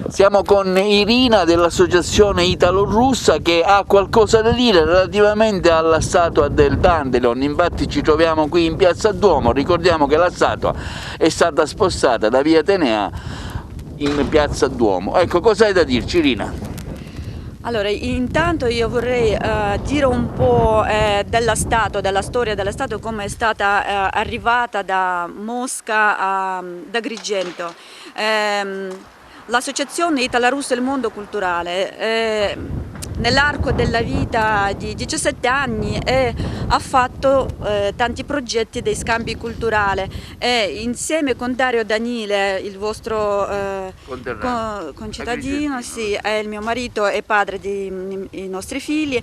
Siamo con Irina dell'associazione italo-russa che ha qualcosa da dire relativamente alla statua del Dandelion. Infatti ci troviamo qui in Piazza Duomo, ricordiamo che la statua è stata spostata da via Atenea in Piazza Duomo. Ecco, cosa hai da dirci, Irina? Allora, intanto io vorrei dire un po' della storia della statua, come è stata arrivata da Mosca da Agrigento. L'associazione Italo-Russa Il Mondo Culturale nell'arco della vita di 17 anni ha fatto tanti progetti dei scambi culturali e insieme con Dario Danile, il vostro concittadino, sì, è il mio marito e padre dei nostri figli,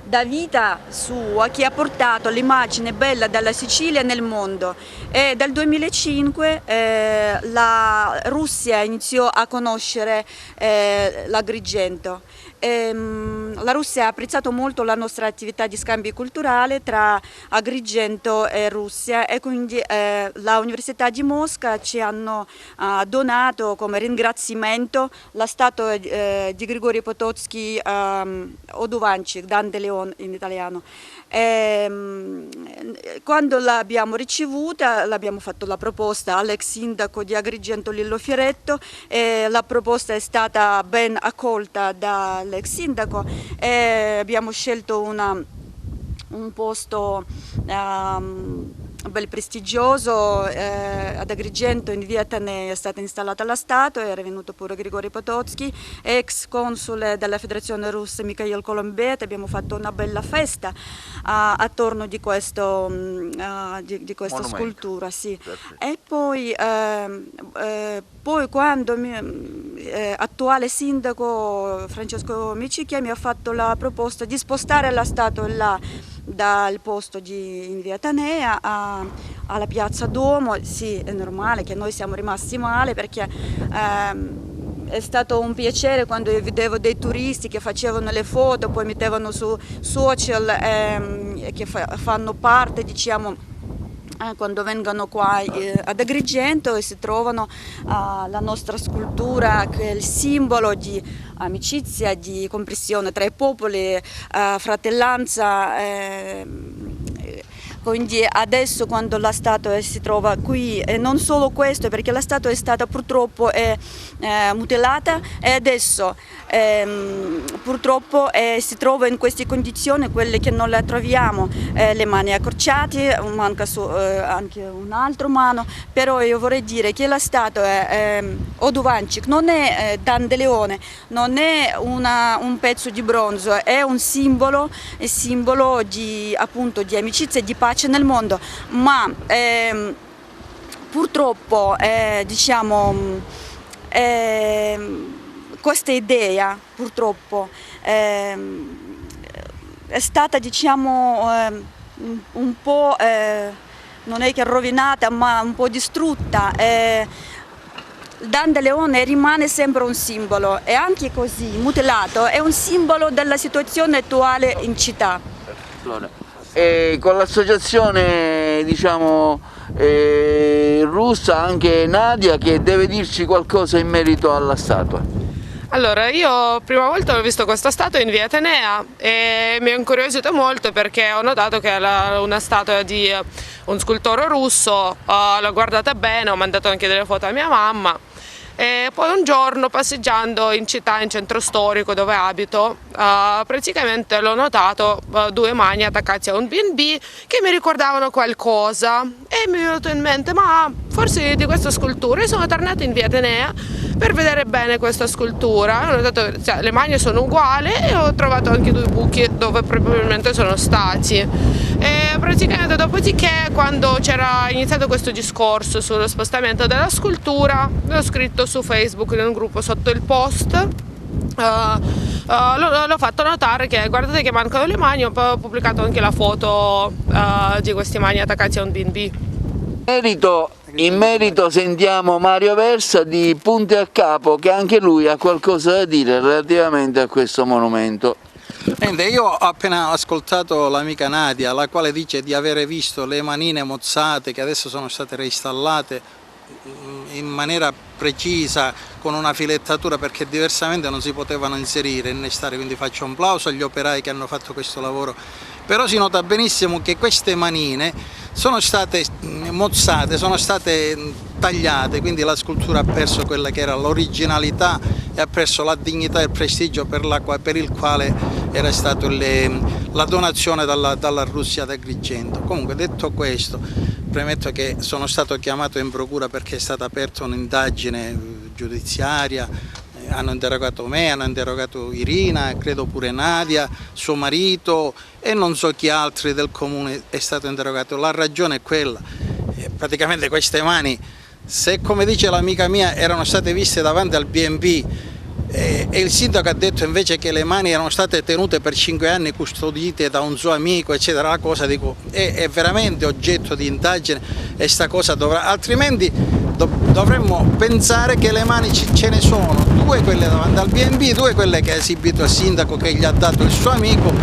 da vita sua che ha portato l'immagine bella della Sicilia nel mondo, e dal 2005 la Russia iniziò a conoscere l'Agrigento. La Russia ha apprezzato molto la nostra attività di scambio culturale tra Agrigento e Russia, e quindi l'Università di Mosca ci hanno donato come ringraziamento la statua di Grigorij Potocki Odovanchik, Dandelion in italiano. Quando l'abbiamo ricevuta, l'abbiamo fatto la proposta all'ex sindaco di Agrigento Lillo Fioretto, e la proposta è stata ben accolta dall'ex sindaco e abbiamo scelto un posto bel prestigioso ad Agrigento. In via Atenea è stata installata la statua, era venuto pure Grigorij Potocki, ex console della Federazione Russa Mikhail Kolombet. Abbiamo fatto una bella festa attorno di questa scultura, sì. E poi quando attuale sindaco Francesco Micicchia mi ha fatto la proposta di spostare la statua là dal posto in via Atenea alla piazza Duomo, sì, è normale che noi siamo rimasti male, perché è stato un piacere quando io vedevo dei turisti che facevano le foto, poi mettevano su social, che fanno parte, diciamo, quando vengono qua ad Agrigento e si trovano la nostra scultura, che è il simbolo di amicizia, di comprensione tra i popoli, fratellanza. Quindi adesso, quando la statua si trova qui, e non solo questo, perché la statua è stata purtroppo mutilata, e adesso purtroppo si trova in queste condizioni, quelle che non la troviamo, le mani accorciate, manca anche un altro mano. Però io vorrei dire che la statua Odovanchik non è Dandelion, non è un pezzo di bronzo, è un simbolo di, appunto, di amicizia e di pace nel mondo, ma purtroppo diciamo, questa idea purtroppo è stata, diciamo, un po' non è che rovinata, ma un po' distrutta. Dandelion rimane sempre un simbolo, e anche così mutilato è un simbolo della situazione attuale in città. E con l'associazione, diciamo, russa, anche Nadia, che deve dirci qualcosa in merito alla statua. Allora, io prima volta ho visto questa statua in via Atenea e mi ha incuriosito molto, perché ho notato che era una statua di un scultore russo. L'ho guardata bene, ho mandato anche delle foto a mia mamma. E poi un giorno, passeggiando in città, in centro storico dove abito, praticamente l'ho notato due mani attaccati a un B&B che mi ricordavano qualcosa, e mi è venuto in mente, ma forse di questa scultura. Io sono tornata in via Atenea per vedere bene questa scultura, ho notato, cioè, le mani sono uguali, e ho trovato anche due buchi dove probabilmente sono stati. E praticamente dopodiché, quando c'era iniziato questo discorso sullo spostamento della scultura, l'ho scritto su Facebook in un gruppo sotto il post, l'ho fatto notare che guardate che mancano le mani, ho pubblicato anche la foto di queste mani attaccate a un B&B. In merito sentiamo Mario Versa di Punte a Capo, che anche lui ha qualcosa da dire relativamente a questo monumento. Io ho appena ascoltato l'amica Nadia, la quale dice di avere visto le manine mozzate che adesso sono state reinstallate in maniera precisa con una filettatura, perché diversamente non si potevano inserire, innestare, quindi faccio un plauso agli operai che hanno fatto questo lavoro. Però si nota benissimo che queste manine sono state mozzate, sono state tagliate, quindi la scultura ha perso quella che era l'originalità e ha perso la dignità e il prestigio per il quale era stata la donazione dalla Russia ad Agrigento. Comunque, detto questo, premetto che sono stato chiamato in procura perché è stata aperta un'indagine giudiziaria. Hanno interrogato me, hanno interrogato Irina, credo pure Nadia, suo marito e non so chi altri del comune è stato interrogato. La ragione è quella, praticamente queste mani, se come dice l'amica mia erano state viste davanti al B&B e il sindaco ha detto invece che le mani erano state tenute per 5 anni custodite da un suo amico, eccetera, la cosa dico, è veramente oggetto di indagine e sta cosa dovrà, altrimenti dovremmo pensare che le mani ce ne sono, 2 quelle davanti al B&B, 2 quelle che ha esibito il sindaco che gli ha dato il suo amico,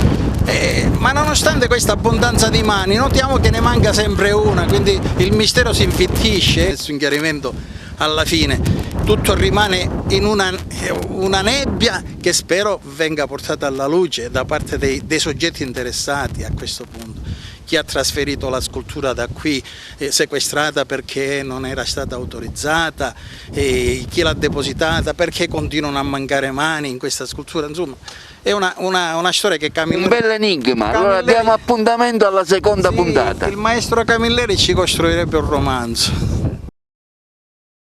ma nonostante questa abbondanza di mani notiamo che ne manca sempre una, quindi il mistero si infittisce. Adesso un chiarimento alla fine, tutto rimane in una nebbia che spero venga portata alla luce da parte dei soggetti interessati a questo punto. Chi ha trasferito la scultura da qui sequestrata perché non era stata autorizzata, chi l'ha depositata, perché continuano a mancare mani in questa scultura, insomma è una storia che Camilleri... Un bel enigma, allora diamo appuntamento alla seconda puntata. Il maestro Camilleri ci costruirebbe un romanzo.